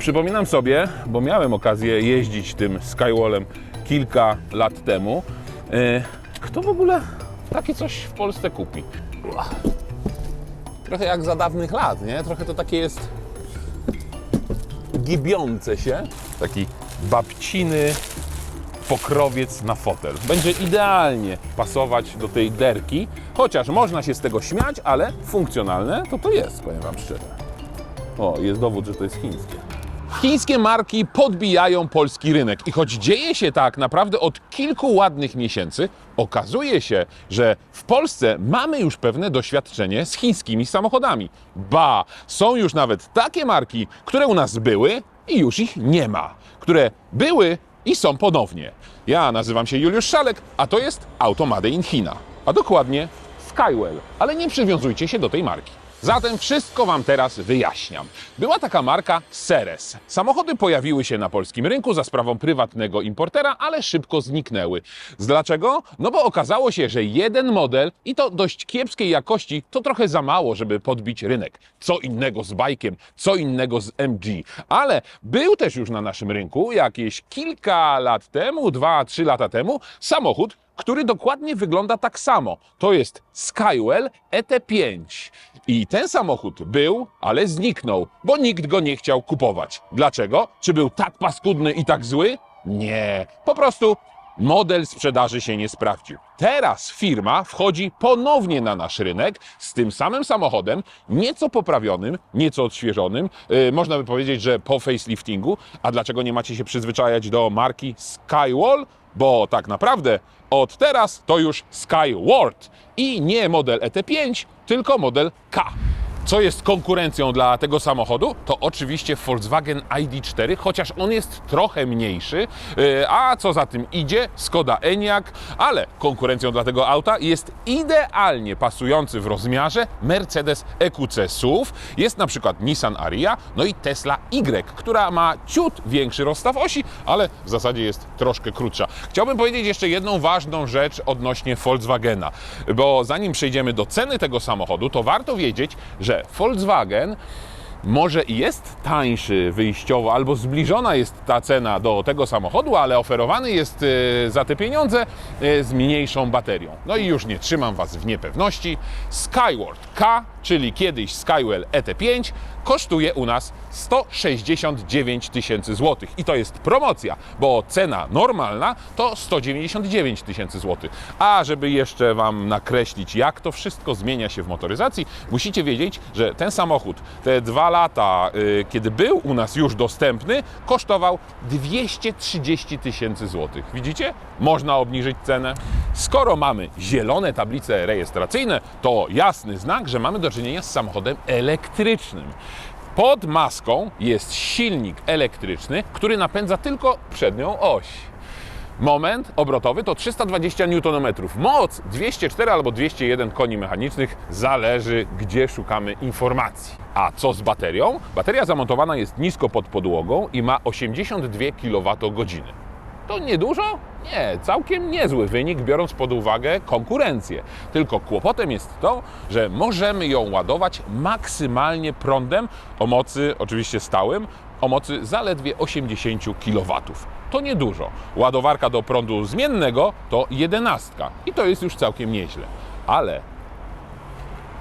Przypominam sobie, bo miałem okazję jeździć tym Skywallem kilka lat temu. Kto w ogóle takie coś w Polsce kupi? Trochę jak za dawnych lat, nie? Trochę to takie jest gibiące się. Taki babciny pokrowiec na fotel. Będzie idealnie pasować do tej derki, chociaż można się z tego śmiać, ale funkcjonalne to jest, powiem Wam szczerze. O, jest dowód, że to jest chińskie. Chińskie marki podbijają polski rynek i choć dzieje się tak naprawdę od kilku ładnych miesięcy, okazuje się, że w Polsce mamy już pewne doświadczenie z chińskimi samochodami. Ba, są już nawet takie marki, które u nas były i już ich nie ma. Które były i są ponownie. Ja nazywam się Juliusz Szalek, a to jest Auto Made in China. A dokładnie Skywell. Ale nie przywiązujcie się do tej marki. Zatem wszystko Wam teraz wyjaśniam. Była taka marka Seres. Samochody pojawiły się na polskim rynku za sprawą prywatnego importera, ale szybko zniknęły. Dlaczego? No bo okazało się, że jeden model i to dość kiepskiej jakości to trochę za mało, żeby podbić rynek. Co innego z bajkiem, co innego z MG. Ale był też już na naszym rynku jakieś kilka lat temu, 2-3 lata temu, samochód, który dokładnie wygląda tak samo. To jest Skywell ET5. I ten samochód był, ale zniknął, bo nikt go nie chciał kupować. Dlaczego? Czy był tak paskudny i tak zły? Nie. Po prostu model sprzedaży się nie sprawdził. Teraz firma wchodzi ponownie na nasz rynek z tym samym samochodem, nieco poprawionym, nieco odświeżonym. Można by powiedzieć, że po faceliftingu. A dlaczego nie macie się przyzwyczajać do marki Skywall? Bo tak naprawdę od teraz to już Skyward i nie model ET5, tylko model K. Co jest konkurencją dla tego samochodu? To oczywiście Volkswagen ID.4, chociaż on jest trochę mniejszy, a co za tym idzie, Skoda Enyaq, ale konkurencją dla tego auta jest idealnie pasujący w rozmiarze Mercedes EQC SUV, jest na przykład Nissan Ariya, no i Tesla Y, która ma ciut większy rozstaw osi, ale w zasadzie jest troszkę krótsza. Chciałbym powiedzieć jeszcze jedną ważną rzecz odnośnie Volkswagena, bo zanim przejdziemy do ceny tego samochodu, to warto wiedzieć, że Volkswagen może i jest tańszy wyjściowo, albo zbliżona jest ta cena do tego samochodu, ale oferowany jest za te pieniądze z mniejszą baterią. No i już nie trzymam Was w niepewności. Skyward K, czyli kiedyś Skywell ET5, kosztuje u nas 169 tysięcy złotych. I to jest promocja, bo cena normalna to 199 tysięcy złotych. A żeby jeszcze Wam nakreślić, jak to wszystko zmienia się w motoryzacji, musicie wiedzieć, że ten samochód te 2 lata, kiedy był u nas już dostępny, kosztował 230 tysięcy złotych. Widzicie? Można obniżyć cenę. Skoro mamy zielone tablice rejestracyjne, to jasny znak, że mamy do czynienia z samochodem elektrycznym. Pod maską jest silnik elektryczny, który napędza tylko przednią oś. Moment obrotowy to 320 Nm. Moc 204 albo 201 koni mechanicznych, zależy gdzie szukamy informacji. A co z baterią? Bateria zamontowana jest nisko pod podłogą i ma 82 kWh. To niedużo? Nie, całkiem niezły wynik, biorąc pod uwagę konkurencję. Tylko kłopotem jest to, że możemy ją ładować maksymalnie prądem o mocy, oczywiście stałym, o mocy zaledwie 80 kW. To niedużo. Ładowarka do prądu zmiennego to 11 i to jest już całkiem nieźle. Ale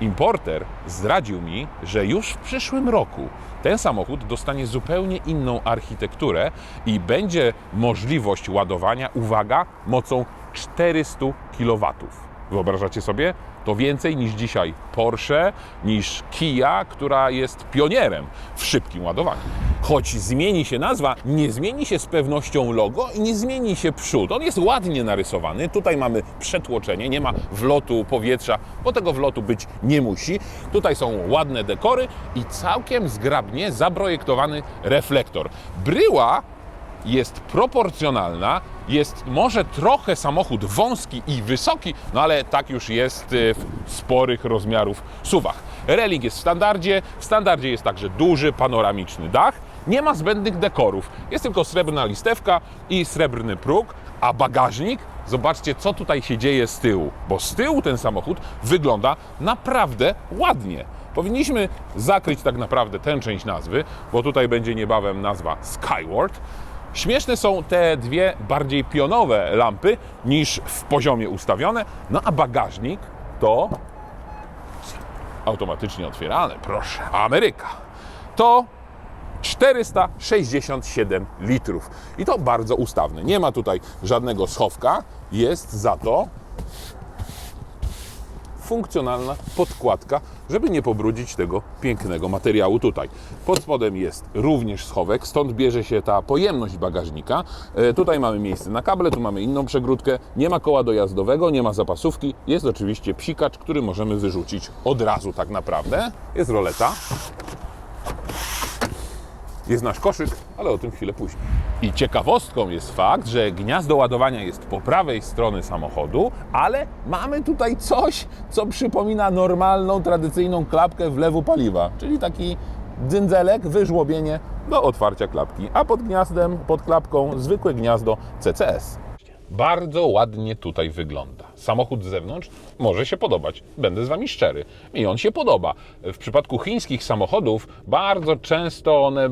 importer zdradził mi, że już w przyszłym roku ten samochód dostanie zupełnie inną architekturę i będzie możliwość ładowania, uwaga, mocą 400 kW. Wyobrażacie sobie? To więcej niż dzisiaj Porsche, niż Kia, która jest pionierem w szybkim ładowaniu. Choć zmieni się nazwa, nie zmieni się z pewnością logo i nie zmieni się przód. On jest ładnie narysowany. Tutaj mamy przetłoczenie, nie ma wlotu powietrza, bo tego wlotu być nie musi. Tutaj są ładne dekory i całkiem zgrabnie zaprojektowany reflektor. Bryła jest proporcjonalna, jest może trochę samochód wąski i wysoki, no ale tak już jest w sporych rozmiarów SUV-ach. Reling jest w standardzie jest także duży, panoramiczny dach, nie ma zbędnych dekorów, jest tylko srebrna listewka i srebrny próg, a bagażnik, zobaczcie co tutaj się dzieje z tyłu, bo z tyłu ten samochód wygląda naprawdę ładnie. Powinniśmy zakryć tak naprawdę tę część nazwy, bo tutaj będzie niebawem nazwa Skyward. Śmieszne są te dwie bardziej pionowe lampy niż w poziomie ustawione, no a bagażnik to automatycznie otwierane, proszę, Ameryka. To 467 litrów i to bardzo ustawne. Nie ma tutaj żadnego schowka, jest za to funkcjonalna podkładka, żeby nie pobrudzić tego pięknego materiału tutaj. Pod spodem jest również schowek, stąd bierze się ta pojemność bagażnika. Tutaj mamy miejsce na kable, tu mamy inną przegródkę, nie ma koła dojazdowego, nie ma zapasówki, jest oczywiście psikacz, który możemy wyrzucić od razu tak naprawdę. Jest roleta. Jest nasz koszyk, ale o tym chwilę później. I ciekawostką jest fakt, że gniazdo ładowania jest po prawej stronie samochodu, ale mamy tutaj coś, co przypomina normalną, tradycyjną klapkę wlewu paliwa, czyli taki dzyndzelek, wyżłobienie do otwarcia klapki, a pod gniazdem, pod klapką zwykłe gniazdo CCS. Bardzo ładnie tutaj wygląda. Samochód z zewnątrz może się podobać, będę z Wami szczery. Mi on się podoba. W przypadku chińskich samochodów bardzo często one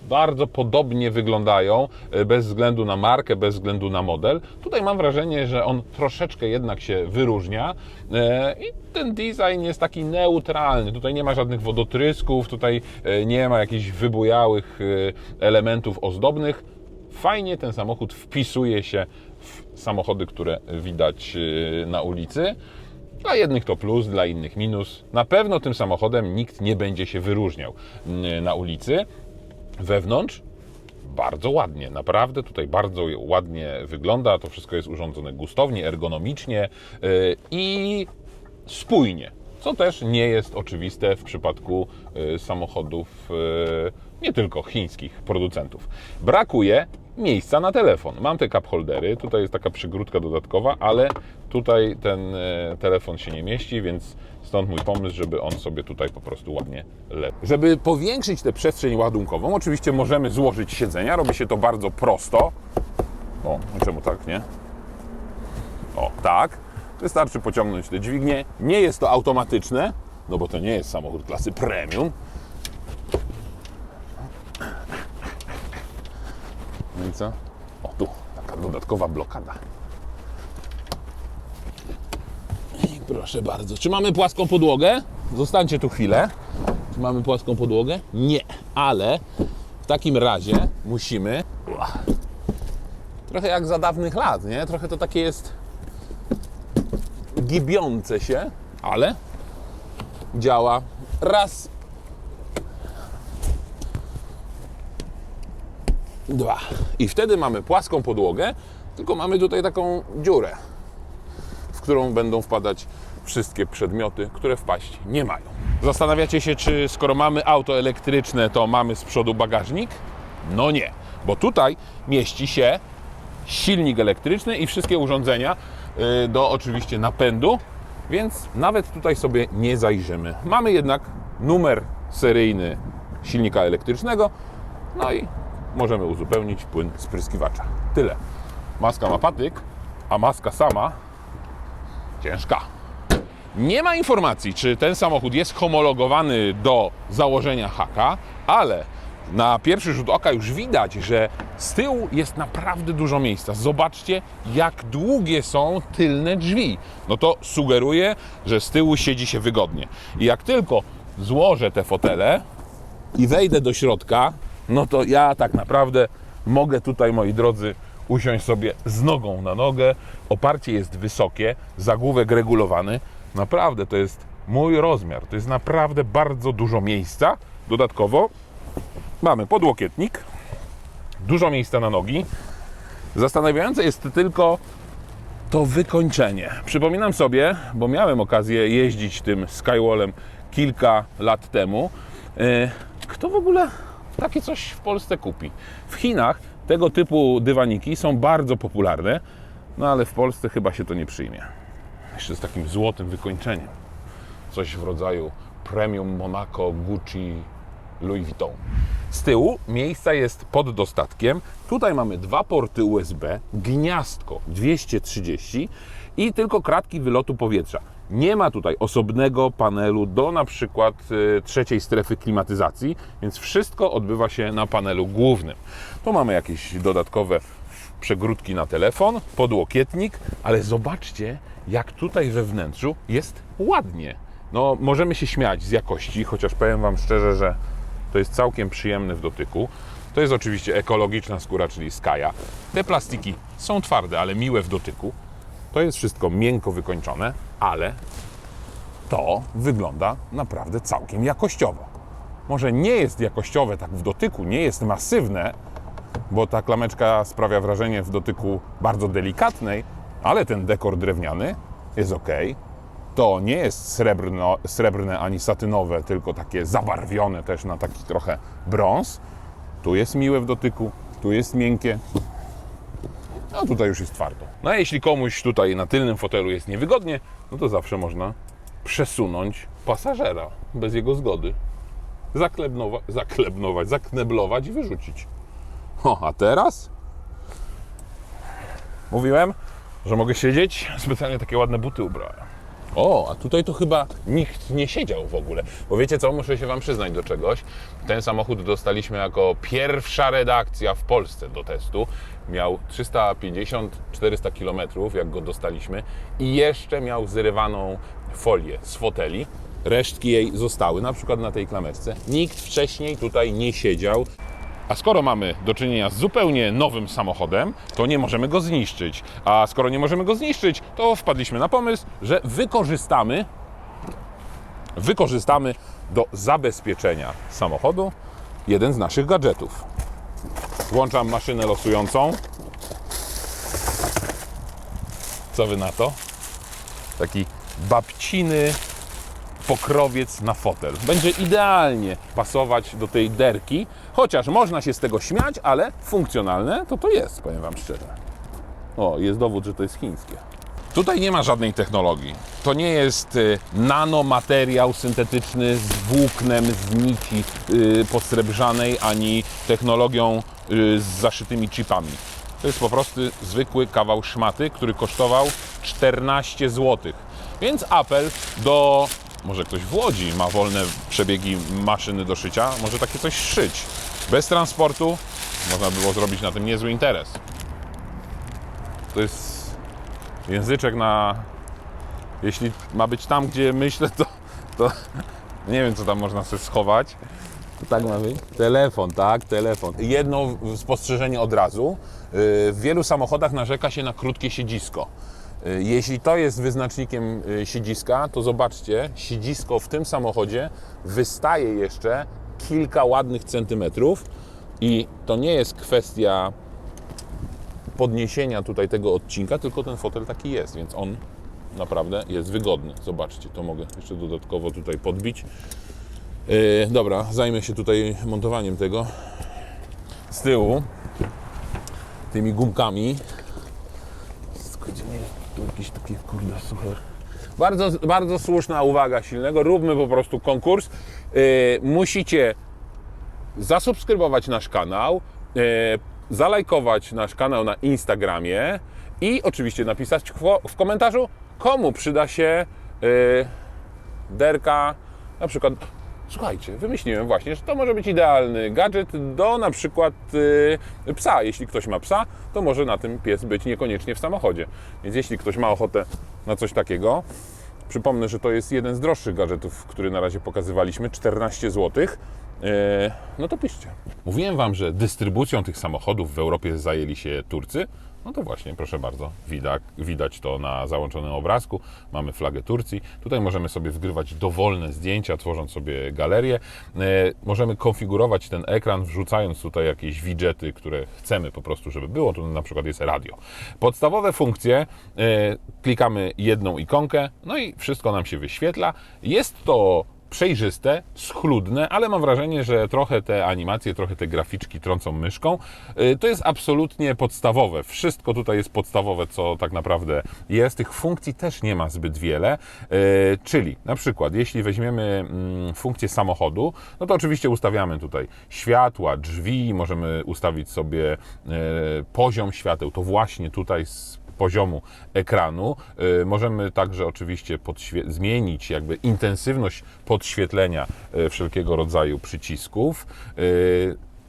bardzo podobnie wyglądają, bez względu na markę, bez względu na model. Tutaj mam wrażenie, że on troszeczkę jednak się wyróżnia i ten design jest taki neutralny. Tutaj nie ma żadnych wodotrysków, tutaj nie ma jakichś wybujałych elementów ozdobnych. Fajnie ten samochód wpisuje się w samochody, które widać na ulicy. Dla jednych to plus, dla innych minus. Na pewno tym samochodem nikt nie będzie się wyróżniał na ulicy. Wewnątrz bardzo ładnie, naprawdę tutaj bardzo ładnie wygląda. To wszystko jest urządzone gustownie, ergonomicznie i spójnie, co też nie jest oczywiste w przypadku samochodów nie tylko chińskich producentów. Brakuje miejsca na telefon. Mam te cup holdery, tutaj jest taka przygródka dodatkowa, ale tutaj ten telefon się nie mieści, więc stąd mój pomysł, żeby on sobie tutaj po prostu ładnie leży. Żeby powiększyć tę przestrzeń ładunkową, oczywiście możemy złożyć siedzenia, robi się to bardzo prosto. O, czemu tak, nie? O, tak. Wystarczy pociągnąć te dźwignie. Nie jest to automatyczne, no bo to nie jest samochód klasy premium. No i co? O, tu taka dodatkowa blokada. I proszę bardzo. Czy mamy płaską podłogę? Zostańcie tu chwilę. Czy mamy płaską podłogę? Nie, ale w takim razie musimy... Trochę jak za dawnych lat, nie? Trochę to takie jest gibiące się, ale działa. Raz, dwa. I wtedy mamy płaską podłogę, tylko mamy tutaj taką dziurę, w którą będą wpadać wszystkie przedmioty, które wpaść nie mają. Zastanawiacie się, czy skoro mamy auto elektryczne, to mamy z przodu bagażnik? No nie, bo tutaj mieści się silnik elektryczny i wszystkie urządzenia do oczywiście napędu, więc nawet tutaj sobie nie zajrzymy. Mamy jednak numer seryjny silnika elektrycznego, no i możemy uzupełnić płyn spryskiwacza. Tyle. Maska ma patyk, a maska sama ciężka. Nie ma informacji, czy ten samochód jest homologowany do założenia haka, ale na pierwszy rzut oka już widać, że z tyłu jest naprawdę dużo miejsca. Zobaczcie, jak długie są tylne drzwi. No to sugeruje, że z tyłu siedzi się wygodnie. I jak tylko złożę te fotele i wejdę do środka, no to ja tak naprawdę mogę tutaj, moi drodzy, usiąść sobie z nogą na nogę. Oparcie jest wysokie, zagłówek regulowany. Naprawdę to jest mój rozmiar. To jest naprawdę bardzo dużo miejsca. Dodatkowo mamy podłokietnik, dużo miejsca na nogi. Zastanawiające jest tylko to wykończenie. Przypominam sobie, bo miałem okazję jeździć tym Skywallem kilka lat temu. Kto w ogóle takie coś w Polsce kupi? W Chinach tego typu dywaniki są bardzo popularne, no ale w Polsce chyba się to nie przyjmie. Jeszcze z takim złotym wykończeniem. Coś w rodzaju Premium, Monaco, Gucci, Louis Vuitton. Z tyłu miejsca jest pod dostatkiem. Tutaj mamy 2 porty USB, gniazdko 230 i tylko kratki wylotu powietrza. Nie ma tutaj osobnego panelu do na przykład trzeciej strefy klimatyzacji, więc wszystko odbywa się na panelu głównym. Tu mamy jakieś dodatkowe przegródki na telefon, podłokietnik, ale zobaczcie, jak tutaj we wnętrzu jest ładnie. No, możemy się śmiać z jakości, chociaż powiem Wam szczerze, że to jest całkiem przyjemne w dotyku. To jest oczywiście ekologiczna skóra, czyli Skya. Te plastiki są twarde, ale miłe w dotyku. To jest wszystko miękko wykończone, ale to wygląda naprawdę całkiem jakościowo. Może nie jest jakościowe tak w dotyku, nie jest masywne, bo ta klameczka sprawia wrażenie w dotyku bardzo delikatnej, ale ten dekor drewniany jest ok. To nie jest srebrne ani satynowe, tylko takie zabarwione też na taki trochę brąz. Tu jest miłe w dotyku, tu jest miękkie, a tutaj już jest twardo. No a jeśli komuś tutaj na tylnym fotelu jest niewygodnie, no to zawsze można przesunąć pasażera bez jego zgody. Zakneblować i wyrzucić. O, a teraz? Mówiłem, że mogę siedzieć. Specjalnie takie ładne buty ubrałem. O, a tutaj to chyba nikt nie siedział w ogóle. Bo wiecie co, muszę się Wam przyznać do czegoś. Ten samochód dostaliśmy jako pierwsza redakcja w Polsce do testu. Miał 350-400 km, jak go dostaliśmy. I jeszcze miał zrywaną folię z foteli. Resztki jej zostały, na przykład na tej klameczce. Nikt wcześniej tutaj nie siedział. A skoro mamy do czynienia z zupełnie nowym samochodem, to nie możemy go zniszczyć. A skoro nie możemy go zniszczyć, to wpadliśmy na pomysł, że wykorzystamy do zabezpieczenia samochodu jeden z naszych gadżetów. Włączam maszynę losującą. Co Wy na to? Taki babciny pokrowiec na fotel. Będzie idealnie pasować do tej derki, chociaż można się z tego śmiać, ale funkcjonalne to jest, powiem Wam szczerze. O, jest dowód, że to jest chińskie. Tutaj nie ma żadnej technologii. To nie jest nanomateriał syntetyczny z włóknem, z nici posrebrzanej, ani technologią z zaszytymi chipami. To jest po prostu zwykły kawał szmaty, który kosztował 14 zł. Więc apel do... Może ktoś w Łodzi ma wolne przebiegi maszyny do szycia, może takie coś szyć. Bez transportu można było zrobić na tym niezły interes. To jest języczek na... Jeśli ma być tam, gdzie myślę, to nie wiem, co tam można sobie schować. To tak ma być. Telefon, tak, telefon. Jedno spostrzeżenie od razu. W wielu samochodach narzeka się na krótkie siedzisko. Jeśli to jest wyznacznikiem siedziska, to zobaczcie, siedzisko w tym samochodzie wystaje jeszcze kilka ładnych centymetrów i to nie jest kwestia podniesienia tutaj tego odcinka, tylko ten fotel taki jest, więc on naprawdę jest wygodny. Zobaczcie, to mogę jeszcze dodatkowo tutaj podbić. Dobra, zajmę się tutaj montowaniem tego. Z tyłu tymi gumkami. Tu jakiś taki, kurde, sucher. Bardzo słuszna uwaga Silnego. Róbmy po prostu konkurs. Musicie zasubskrybować nasz kanał, zalajkować nasz kanał na Instagramie i oczywiście napisać w komentarzu, komu przyda się derka, na przykład. Słuchajcie, wymyśliłem właśnie, że to może być idealny gadżet do na przykład psa. Jeśli ktoś ma psa, to może na tym pies być niekoniecznie w samochodzie. Więc jeśli ktoś ma ochotę na coś takiego, przypomnę, że to jest jeden z droższych gadżetów, który na razie pokazywaliśmy, 14 zł. No to piszcie. Mówiłem Wam, że dystrybucją tych samochodów w Europie zajęli się Turcy. No to właśnie, proszę bardzo, widać to na załączonym obrazku. Mamy flagę Turcji. Tutaj możemy sobie wgrywać dowolne zdjęcia, tworząc sobie galerię. Możemy konfigurować ten ekran, wrzucając tutaj jakieś widżety, które chcemy po prostu, żeby było. Tu na przykład jest radio. Podstawowe funkcje, klikamy jedną ikonkę, no i wszystko nam się wyświetla. Jest to przejrzyste, schludne, ale mam wrażenie, że trochę te animacje, trochę te graficzki trącą myszką. To jest absolutnie podstawowe. Wszystko tutaj jest podstawowe, co tak naprawdę jest. Tych funkcji też nie ma zbyt wiele. Czyli na przykład, jeśli weźmiemy funkcję samochodu, no to oczywiście ustawiamy tutaj światła, drzwi, możemy ustawić sobie poziom świateł. To właśnie tutaj z poziomu ekranu. Możemy także oczywiście zmienić jakby intensywność podświetlenia wszelkiego rodzaju przycisków.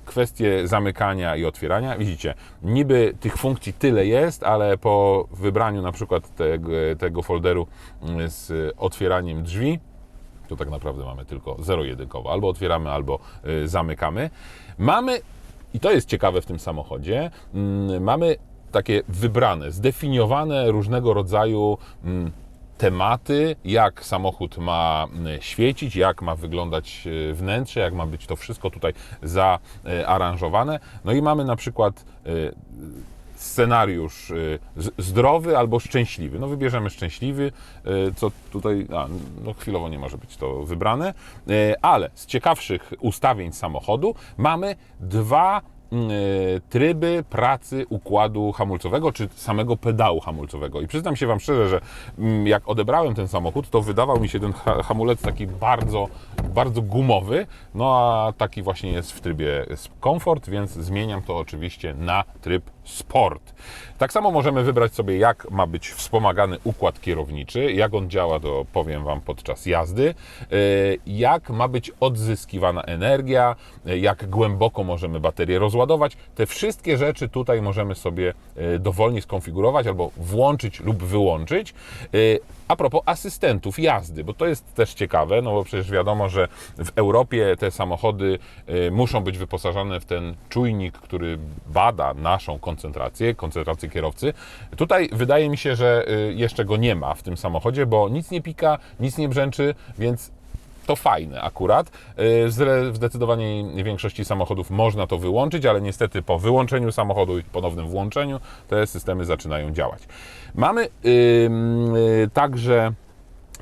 Kwestie zamykania i otwierania. Widzicie, niby tych funkcji tyle jest, ale po wybraniu na przykład tego folderu z otwieraniem drzwi, to tak naprawdę mamy tylko zero-jedynkowo. Albo otwieramy, albo zamykamy. Mamy, i to jest ciekawe w tym samochodzie, mamy takie wybrane, zdefiniowane różnego rodzaju tematy, jak samochód ma świecić, jak ma wyglądać wnętrze, jak ma być to wszystko tutaj zaaranżowane. No i mamy na przykład scenariusz zdrowy albo szczęśliwy. No wybierzemy szczęśliwy, co tutaj no chwilowo nie może być to wybrane, ale z ciekawszych ustawień samochodu mamy dwa tryby pracy układu hamulcowego, czy samego pedału hamulcowego. I przyznam się Wam szczerze, że jak odebrałem ten samochód, to wydawał mi się ten hamulec taki bardzo, bardzo gumowy, no a taki właśnie jest w trybie komfort, więc zmieniam to oczywiście na tryb sport. Tak samo możemy wybrać sobie, jak ma być wspomagany układ kierowniczy, jak on działa, to powiem Wam podczas jazdy, jak ma być odzyskiwana energia, jak głęboko możemy baterię rozładować. Te wszystkie rzeczy tutaj możemy sobie dowolnie skonfigurować albo włączyć lub wyłączyć. A propos asystentów jazdy, bo to jest też ciekawe, no bo przecież wiadomo, że w Europie te samochody muszą być wyposażone w ten czujnik, który bada naszą koncentrację kierowcy. Tutaj wydaje mi się, że jeszcze go nie ma w tym samochodzie, bo nic nie pika, nic nie brzęczy, więc to fajne akurat. W zdecydowanej większości samochodów można to wyłączyć, ale niestety po wyłączeniu samochodu i ponownym włączeniu te systemy zaczynają działać. Mamy także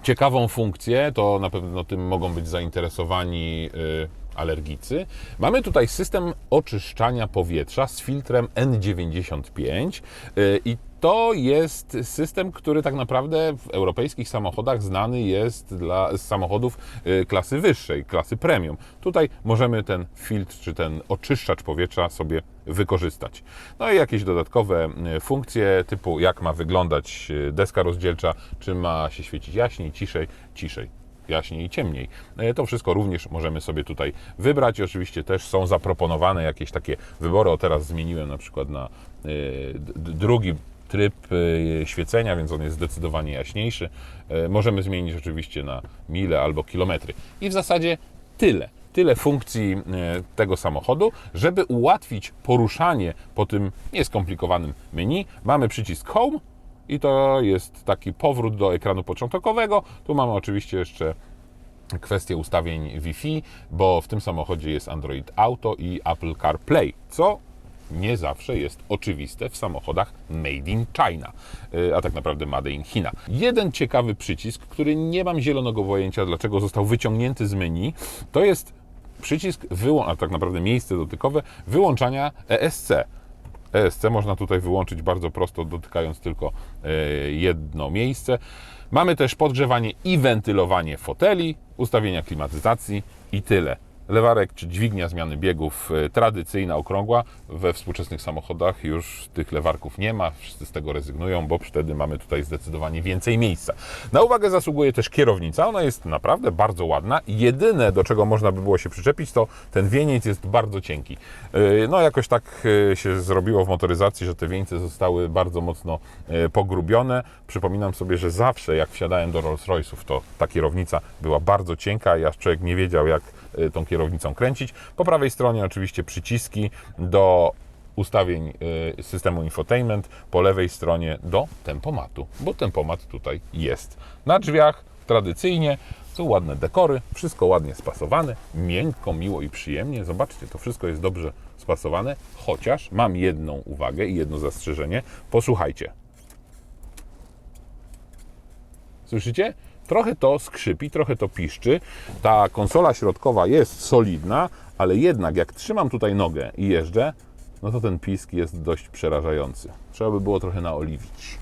ciekawą funkcję, to na pewno tym mogą być zainteresowani alergicy. Mamy tutaj system oczyszczania powietrza z filtrem N95 i to jest system, który tak naprawdę w europejskich samochodach znany jest dla samochodów klasy wyższej, klasy premium. Tutaj możemy ten filtr czy ten oczyszczacz powietrza sobie wykorzystać. No i jakieś dodatkowe funkcje typu jak ma wyglądać deska rozdzielcza, czy ma się świecić jaśniej, ciszej, jaśniej i ciemniej. To wszystko również możemy sobie tutaj wybrać i oczywiście też są zaproponowane jakieś takie wybory. O, teraz zmieniłem na przykład na drugi tryb świecenia, więc on jest zdecydowanie jaśniejszy. Możemy zmienić oczywiście na mile albo kilometry. I w zasadzie tyle funkcji tego samochodu, żeby ułatwić poruszanie po tym nieskomplikowanym menu. Mamy przycisk Home i to jest taki powrót do ekranu początkowego. Tu mamy oczywiście jeszcze kwestię ustawień Wi-Fi, bo w tym samochodzie jest Android Auto i Apple CarPlay, co nie zawsze jest oczywiste w samochodach made in China, a tak naprawdę made in China. Jeden ciekawy przycisk, który nie mam zielonego pojęcia, dlaczego został wyciągnięty z menu, to jest przycisk, a tak naprawdę miejsce dotykowe wyłączania ESC. ESC można tutaj wyłączyć bardzo prosto, dotykając tylko jedno miejsce. Mamy też podgrzewanie i wentylowanie foteli, ustawienia klimatyzacji i tyle. Lewarek czy dźwignia zmiany biegów tradycyjna, okrągła. We współczesnych samochodach już tych lewarków nie ma, wszyscy z tego rezygnują, bo wtedy mamy tutaj zdecydowanie więcej miejsca. Na uwagę zasługuje też kierownica, ona jest naprawdę bardzo ładna. Jedyne, do czego można by było się przyczepić, to ten wieniec jest bardzo cienki. No jakoś tak się zrobiło w motoryzacji, że te wieńce zostały bardzo mocno pogrubione. Przypominam sobie, że zawsze jak wsiadałem do Rolls-Royce'ów, to ta kierownica była bardzo cienka i aż człowiek nie wiedział, jak tą kierownicą kręcić. Po prawej stronie oczywiście przyciski do ustawień systemu infotainment, po lewej stronie do tempomatu, bo tempomat tutaj jest. Na drzwiach tradycyjnie są ładne dekory, wszystko ładnie spasowane, miękko, miło i przyjemnie. Zobaczcie, to wszystko jest dobrze spasowane, chociaż mam jedną uwagę i jedno zastrzeżenie. Posłuchajcie. Słyszycie? Trochę to skrzypi, trochę to piszczy. Ta konsola środkowa jest solidna, ale jednak jak trzymam tutaj nogę i jeżdżę, no to ten pisk jest dość przerażający. Trzeba by było trochę naoliwić.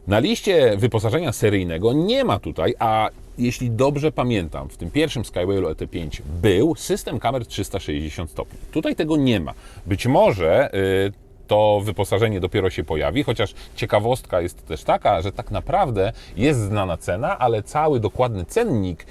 Na liście wyposażenia seryjnego nie ma tutaj, a jeśli dobrze pamiętam, w tym pierwszym Skywaylu ET5 był system kamer 360 stopni. Tutaj tego nie ma. Być może to wyposażenie dopiero się pojawi, chociaż ciekawostka jest też taka, że tak naprawdę jest znana cena, ale cały dokładny cennik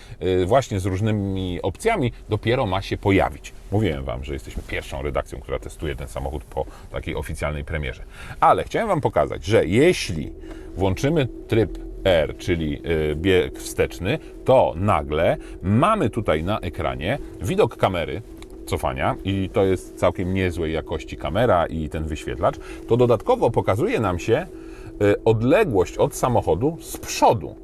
właśnie z różnymi opcjami dopiero ma się pojawić. Mówiłem Wam, że jesteśmy pierwszą redakcją, która testuje ten samochód po takiej oficjalnej premierze. Ale chciałem Wam pokazać, że jeśli włączymy tryb R, czyli bieg wsteczny, to nagle mamy tutaj na ekranie widok kamery cofania i to jest całkiem niezłej jakości kamera i ten wyświetlacz, to dodatkowo pokazuje nam się odległość od samochodu z przodu.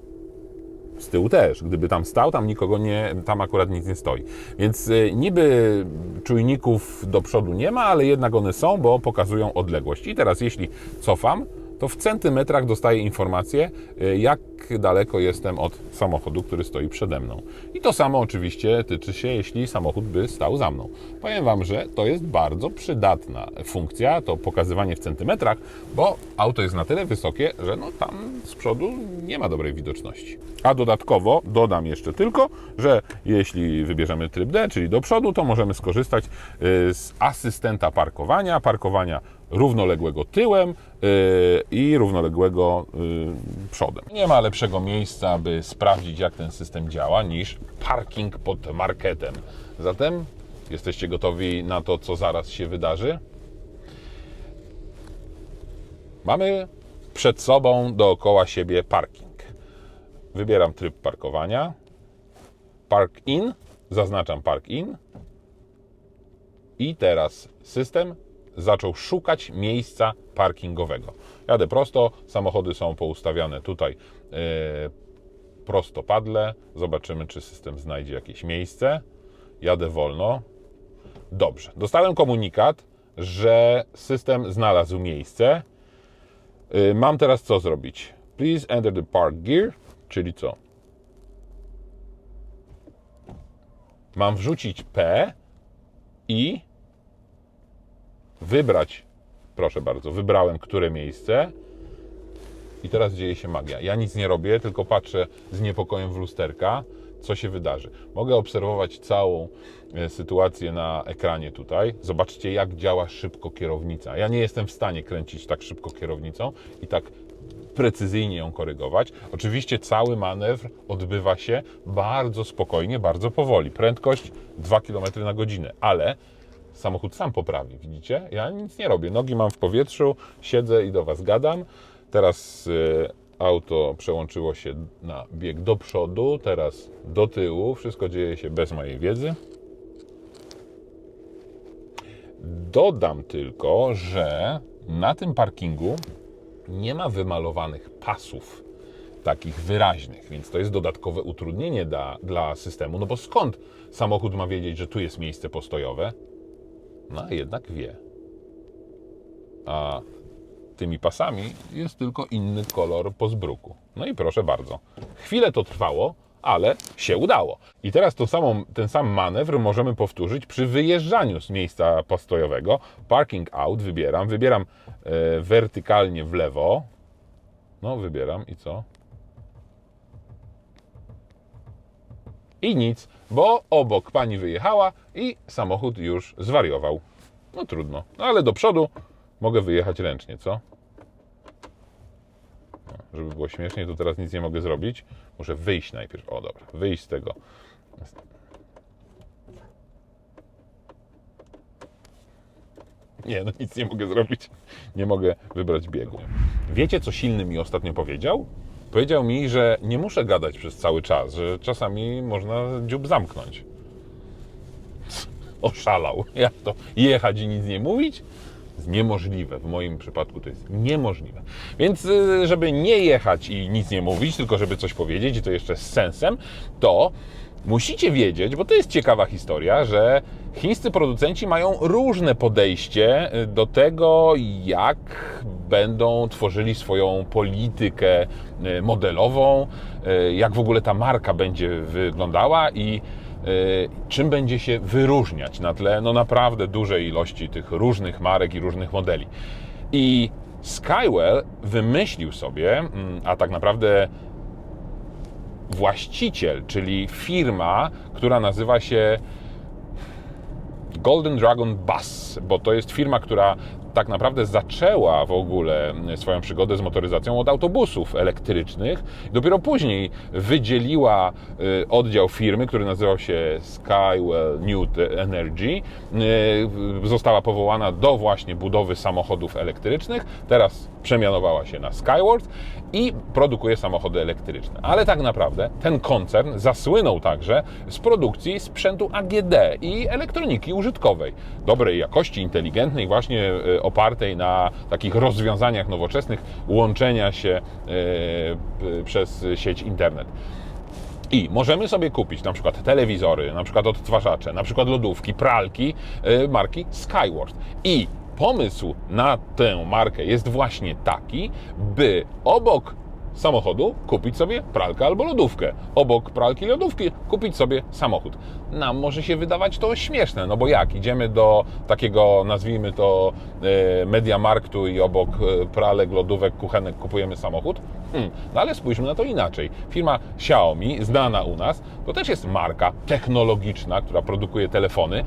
Z tyłu też. Gdyby tam stał, tam nikogo nie, tam akurat nic nie stoi. Więc niby czujników do przodu nie ma, ale jednak one są, bo pokazują odległość. I teraz jeśli cofam, to w centymetrach dostaję informację, jak daleko jestem od samochodu, który stoi przede mną. I to samo oczywiście tyczy się, jeśli samochód by stał za mną. Powiem Wam, że to jest bardzo przydatna funkcja, to pokazywanie w centymetrach, bo auto jest na tyle wysokie, że no tam z przodu nie ma dobrej widoczności. A dodatkowo dodam jeszcze tylko, że jeśli wybierzemy tryb D, czyli do przodu, to możemy skorzystać z asystenta parkowania równoległego tyłem i równoległego przodem. Nie ma lepszego miejsca, by sprawdzić, jak ten system działa, niż parking pod marketem. Zatem jesteście gotowi na to, co zaraz się wydarzy? Mamy przed sobą dookoła siebie parking. Wybieram tryb parkowania. Park in, zaznaczam park in. I teraz system zaczął szukać miejsca parkingowego. Jadę prosto, samochody są poustawiane tutaj prostopadle. Zobaczymy, czy system znajdzie jakieś miejsce. Jadę wolno. Dobrze. Dostałem komunikat, że system znalazł miejsce. Mam teraz co zrobić? Please enter the park gear, czyli co? Mam wrzucić P i wybrać, proszę bardzo, wybrałem które miejsce i teraz dzieje się magia. Ja nic nie robię, tylko patrzę z niepokojem w lusterka, co się wydarzy. Mogę obserwować całą sytuację na ekranie tutaj. Zobaczcie, jak działa szybko kierownica. Ja nie jestem w stanie kręcić tak szybko kierownicą i tak precyzyjnie ją korygować. Oczywiście cały manewr odbywa się bardzo spokojnie, bardzo powoli. Prędkość 2 km na godzinę, ale samochód sam poprawi, widzicie? Ja nic nie robię. Nogi mam w powietrzu, siedzę i do Was gadam. Teraz auto przełączyło się na bieg do przodu, teraz do tyłu. Wszystko dzieje się bez mojej wiedzy. Dodam tylko, że na tym parkingu nie ma wymalowanych pasów takich wyraźnych, więc to jest dodatkowe utrudnienie dla systemu, no bo skąd samochód ma wiedzieć, że tu jest miejsce postojowe? No a jednak wie. A tymi pasami jest tylko inny kolor po zbruku. No i proszę bardzo. Chwilę to trwało, ale się udało. I teraz ten sam manewr możemy powtórzyć przy wyjeżdżaniu z miejsca postojowego. Parking out wybieram wertykalnie w lewo. No wybieram i co? I nic, bo obok pani wyjechała i samochód już zwariował. No trudno, no, ale do przodu mogę wyjechać ręcznie, co? No, żeby było śmieszniej, to teraz nic nie mogę zrobić. Muszę wyjść najpierw. O dobra, wyjść z tego. Nie, no nic nie mogę zrobić. Nie mogę wybrać biegu. Wiecie, co silny mi ostatnio powiedział? Powiedział mi, że nie muszę gadać przez cały czas, że czasami można dziób zamknąć. Oszalał. Jak to? Jechać i nic nie mówić? Jest niemożliwe. W moim przypadku to jest niemożliwe. Więc żeby nie jechać i nic nie mówić, tylko żeby coś powiedzieć i to jeszcze z sensem, to musicie wiedzieć, bo to jest ciekawa historia, że chińscy producenci mają różne podejście do tego, jak będą tworzyli swoją politykę modelową, jak w ogóle ta marka będzie wyglądała i czym będzie się wyróżniać na tle naprawdę dużej ilości tych różnych marek i różnych modeli. I Skywell wymyślił sobie, a tak naprawdę właściciel, czyli firma, która nazywa się Golden Dragon Bus, bo to jest firma, która tak naprawdę zaczęła w ogóle swoją przygodę z motoryzacją od autobusów elektrycznych. Dopiero później wydzieliła oddział firmy, który nazywał się Skywell New Energy. Została powołana do właśnie budowy samochodów elektrycznych. Teraz przemianowała się na Skyworth i produkuje samochody elektryczne. Ale tak naprawdę ten koncern zasłynął także z produkcji sprzętu AGD i elektroniki użytkowej. Dobrej jakości, inteligentnej, właśnie opartej na takich rozwiązaniach nowoczesnych łączenia się przez sieć internet. I możemy sobie kupić na przykład telewizory, na przykład odtwarzacze, na przykład lodówki, pralki marki Skyworth. I pomysł na tę markę jest właśnie taki, by obok samochodu kupić sobie pralkę albo lodówkę. Obok pralki i lodówki kupić sobie samochód. Nam może się wydawać to śmieszne, no bo jak? Idziemy do takiego, nazwijmy to, Mediamarktu i obok pralek, lodówek, kuchenek kupujemy samochód? No ale spójrzmy na to inaczej. Firma Xiaomi, znana u nas, to też jest marka technologiczna, która produkuje telefony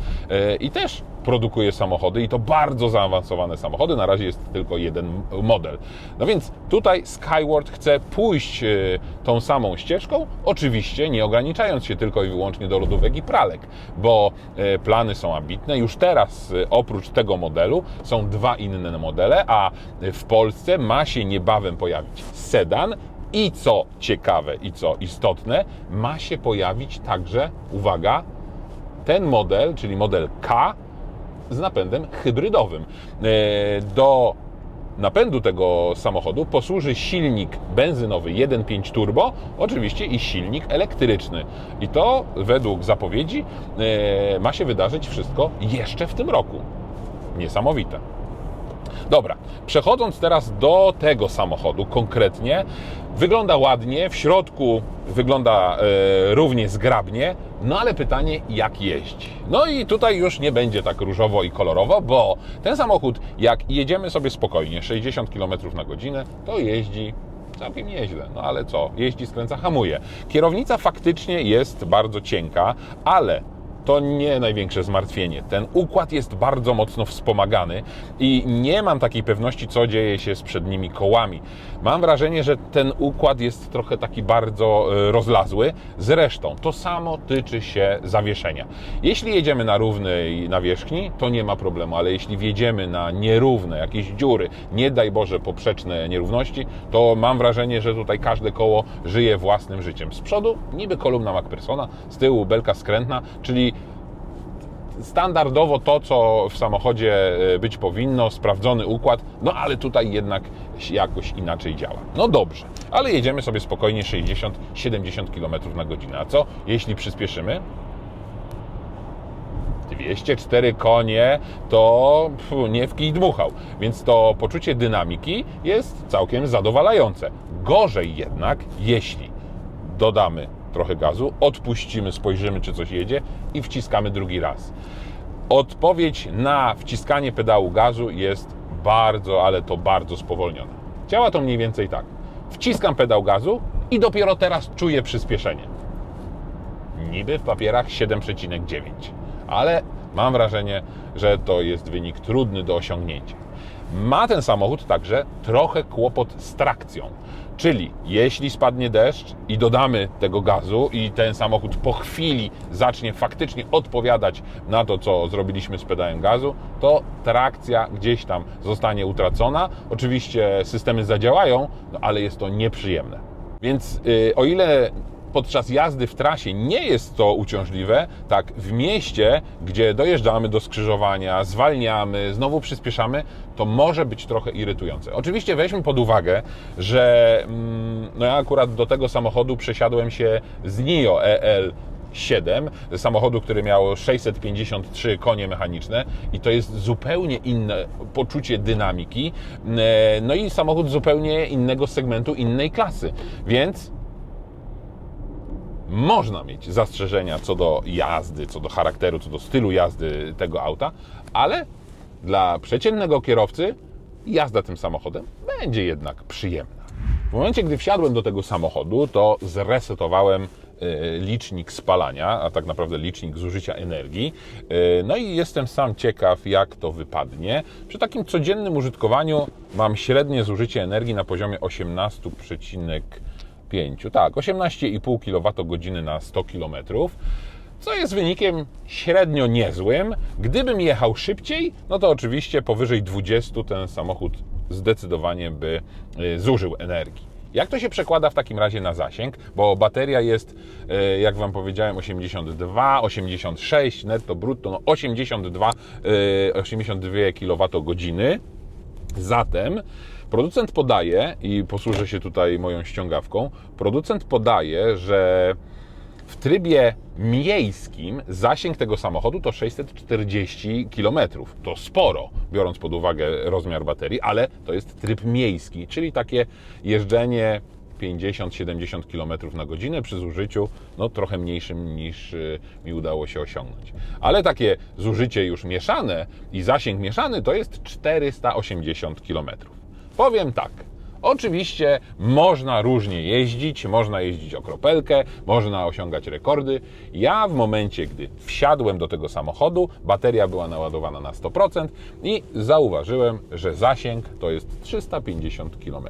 i też produkuje samochody i to bardzo zaawansowane samochody. Na razie jest tylko jeden model. No więc tutaj Skyworth chce pójść tą samą ścieżką, oczywiście nie ograniczając się tylko i wyłącznie do lodówek i pralek, bo plany są ambitne. Już teraz oprócz tego modelu są dwa inne modele, a w Polsce ma się niebawem pojawić sedan i co ciekawe i co istotne, ma się pojawić także, uwaga, ten model, czyli model K z napędem hybrydowym. Do napędu tego samochodu posłuży silnik benzynowy 1.5 turbo, oczywiście i silnik elektryczny. I to według zapowiedzi ma się wydarzyć wszystko jeszcze w tym roku. Niesamowite. Dobra, przechodząc teraz do tego samochodu konkretnie, wygląda ładnie, w środku wygląda równie zgrabnie, no ale pytanie, jak jeździ? No i tutaj już nie będzie tak różowo i kolorowo, bo ten samochód, jak jedziemy sobie spokojnie, 60 km na godzinę, to jeździ całkiem nieźle. No ale co? Jeździ, skręca, hamuje. Kierownica faktycznie jest bardzo cienka, ale to nie największe zmartwienie. Ten układ jest bardzo mocno wspomagany i nie mam takiej pewności, co dzieje się z przednimi kołami. Mam wrażenie, że ten układ jest trochę taki bardzo rozlazły. Zresztą to samo tyczy się zawieszenia. Jeśli jedziemy na równej nawierzchni, to nie ma problemu, ale jeśli wjedziemy na nierówne, jakieś dziury, nie daj Boże poprzeczne nierówności, to mam wrażenie, że tutaj każde koło żyje własnym życiem. Z przodu niby kolumna McPhersona, z tyłu belka skrętna, czyli standardowo to, co w samochodzie być powinno, sprawdzony układ, no ale tutaj jednak jakoś inaczej działa. No dobrze, ale jedziemy sobie spokojnie 60-70 km na godzinę. A co, jeśli przyspieszymy? 204 konie to nie w kij dmuchał, więc to poczucie dynamiki jest całkiem zadowalające. Gorzej jednak, jeśli dodamy trochę gazu, odpuścimy, spojrzymy, czy coś jedzie i wciskamy drugi raz. Odpowiedź na wciskanie pedału gazu jest bardzo, ale to bardzo spowolniona. Działa to mniej więcej tak. Wciskam pedał gazu i dopiero teraz czuję przyspieszenie. Niby w papierach 7,9, ale mam wrażenie, że to jest wynik trudny do osiągnięcia. Ma ten samochód także trochę kłopot z trakcją. Czyli jeśli spadnie deszcz i dodamy tego gazu i ten samochód po chwili zacznie faktycznie odpowiadać na to, co zrobiliśmy z pedałem gazu, to trakcja gdzieś tam zostanie utracona. Oczywiście systemy zadziałają, no ale jest to nieprzyjemne. Więc o ile podczas jazdy w trasie nie jest to uciążliwe, tak w mieście, gdzie dojeżdżamy do skrzyżowania, zwalniamy, znowu przyspieszamy, to może być trochę irytujące. Oczywiście weźmy pod uwagę, że no ja akurat do tego samochodu przesiadłem się z NIO EL 7, samochodu, który miał 653 konie mechaniczne i to jest zupełnie inne poczucie dynamiki, no i samochód zupełnie innego segmentu, innej klasy, więc można mieć zastrzeżenia co do jazdy, co do charakteru, co do stylu jazdy tego auta, ale dla przeciętnego kierowcy jazda tym samochodem będzie jednak przyjemna. W momencie, gdy wsiadłem do tego samochodu, to zresetowałem licznik spalania, a tak naprawdę licznik zużycia energii. No i jestem sam ciekaw, jak to wypadnie. Przy takim codziennym użytkowaniu mam średnie zużycie energii na poziomie 18,5. Tak, 18,5 kWh na 100 km, co jest wynikiem średnio niezłym. Gdybym jechał szybciej, no to oczywiście powyżej 20 ten samochód zdecydowanie by zużył energii. Jak to się przekłada w takim razie na zasięg? Bo bateria jest, jak Wam powiedziałem, 82, 86 netto, brutto, no 82 kWh. Zatem producent podaje, i posłużę się tutaj moją ściągawką, producent podaje, że w trybie miejskim zasięg tego samochodu to 640 km. To sporo, biorąc pod uwagę rozmiar baterii, ale to jest tryb miejski, czyli takie jeżdżenie 50-70 km na godzinę przy zużyciu no, trochę mniejszym niż mi udało się osiągnąć. Ale takie zużycie już mieszane i zasięg mieszany to jest 480 km. Powiem tak. Oczywiście można różnie jeździć, można jeździć o kropelkę, można osiągać rekordy. Ja w momencie, gdy wsiadłem do tego samochodu, bateria była naładowana na 100% i zauważyłem, że zasięg to jest 350 km.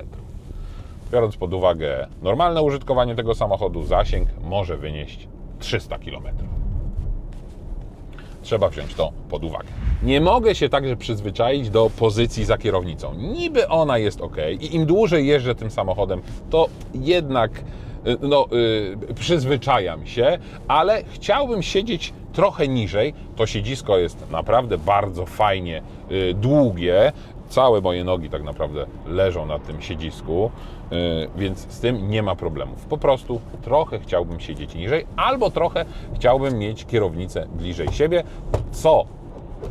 Biorąc pod uwagę normalne użytkowanie tego samochodu, zasięg może wynieść 300 km. Trzeba wziąć to pod uwagę. Nie mogę się także przyzwyczaić do pozycji za kierownicą. Niby ona jest ok i im dłużej jeżdżę tym samochodem, to jednak przyzwyczajam się, ale chciałbym siedzieć trochę niżej. To siedzisko jest naprawdę bardzo fajnie długie. Całe moje nogi tak naprawdę leżą na tym siedzisku, więc z tym nie ma problemów. Po prostu trochę chciałbym siedzieć niżej, albo trochę chciałbym mieć kierownicę bliżej siebie. Co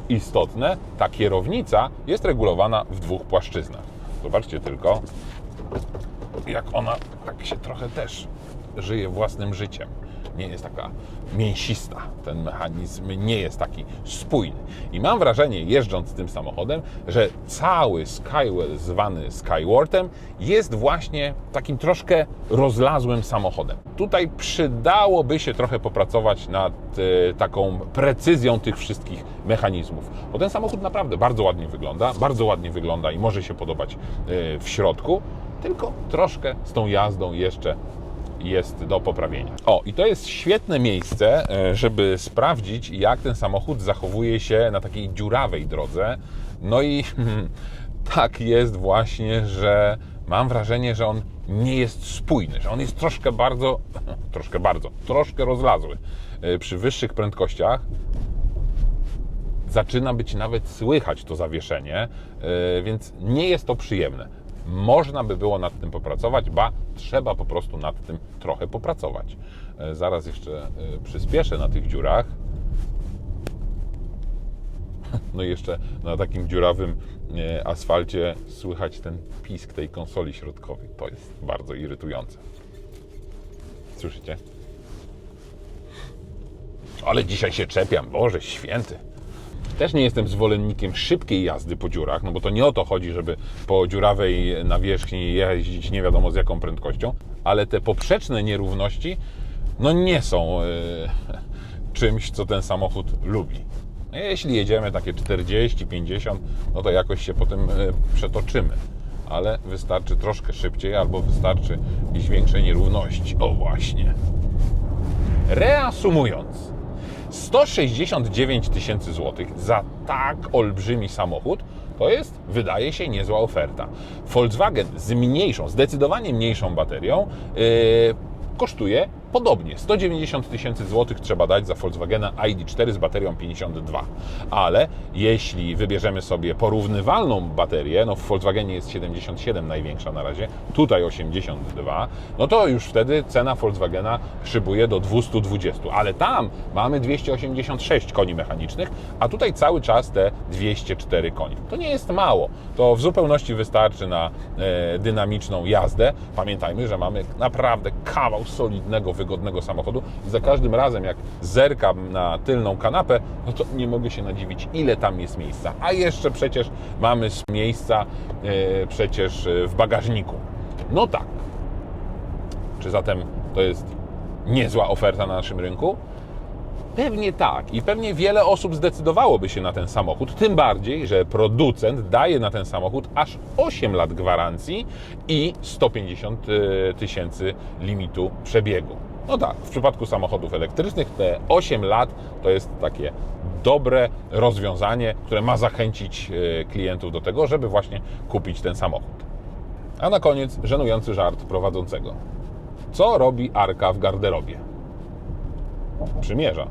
istotne, ta kierownica jest regulowana w dwóch płaszczyznach. Zobaczcie tylko, jak ona tak się trochę też żyje własnym życiem. Nie jest taka mięsista. Ten mechanizm nie jest taki spójny. I mam wrażenie, jeżdżąc tym samochodem, że cały Skywell zwany Skywartem jest właśnie takim troszkę rozlazłym samochodem. Tutaj przydałoby się trochę popracować nad taką precyzją tych wszystkich mechanizmów. Bo ten samochód naprawdę bardzo ładnie wygląda i może się podobać w środku, tylko troszkę z tą jazdą jeszcze jest do poprawienia. O, i to jest świetne miejsce, żeby sprawdzić, jak ten samochód zachowuje się na takiej dziurawej drodze. No i tak jest właśnie, że mam wrażenie, że on nie jest spójny, że on jest troszkę rozlazły. Przy wyższych prędkościach zaczyna być nawet słychać to zawieszenie, więc nie jest to przyjemne. Można by było nad tym popracować, trzeba po prostu nad tym trochę popracować. Zaraz jeszcze przyspieszę na tych dziurach. No i jeszcze na takim dziurawym asfalcie słychać ten pisk tej konsoli środkowej. To jest bardzo irytujące. Słyszycie? Ale dzisiaj się czepiam, Boże Święty. Też nie jestem zwolennikiem szybkiej jazdy po dziurach, no bo to nie o to chodzi, żeby po dziurawej nawierzchni jeździć nie wiadomo z jaką prędkością, ale te poprzeczne nierówności no nie są czymś, co ten samochód lubi. Jeśli jedziemy takie 40, 50, no to jakoś się potem przetoczymy, ale wystarczy troszkę szybciej albo wystarczy jakieś większe nierówności. O właśnie. Reasumując, 169 000 złotych za tak olbrzymi samochód to jest, wydaje się, niezła oferta. Volkswagen z zdecydowanie mniejszą baterią kosztuje Podobnie, 190 000 złotych trzeba dać za Volkswagena ID4 z baterią 52. Ale jeśli wybierzemy sobie porównywalną baterię, no w Volkswagenie jest 77 największa na razie, tutaj 82, no to już wtedy cena Volkswagena szybuje do 220. Ale tam mamy 286 koni mechanicznych, a tutaj cały czas te 204 konie. To nie jest mało. To w zupełności wystarczy na dynamiczną jazdę. Pamiętajmy, że mamy naprawdę kawał solidnego, wygodnego samochodu i za każdym razem jak zerkam na tylną kanapę, no to nie mogę się nadziwić, ile tam jest miejsca. A jeszcze przecież mamy miejsca przecież w bagażniku. No tak. Czy zatem to jest niezła oferta na naszym rynku? Pewnie tak i pewnie wiele osób zdecydowałoby się na ten samochód, tym bardziej, że producent daje na ten samochód aż 8 lat gwarancji i 150 000 limitu przebiegu. No tak, w przypadku samochodów elektrycznych te 8 lat to jest takie dobre rozwiązanie, które ma zachęcić klientów do tego, żeby właśnie kupić ten samochód. A na koniec żenujący żart prowadzącego. Co robi Arka w garderobie? Przymierza.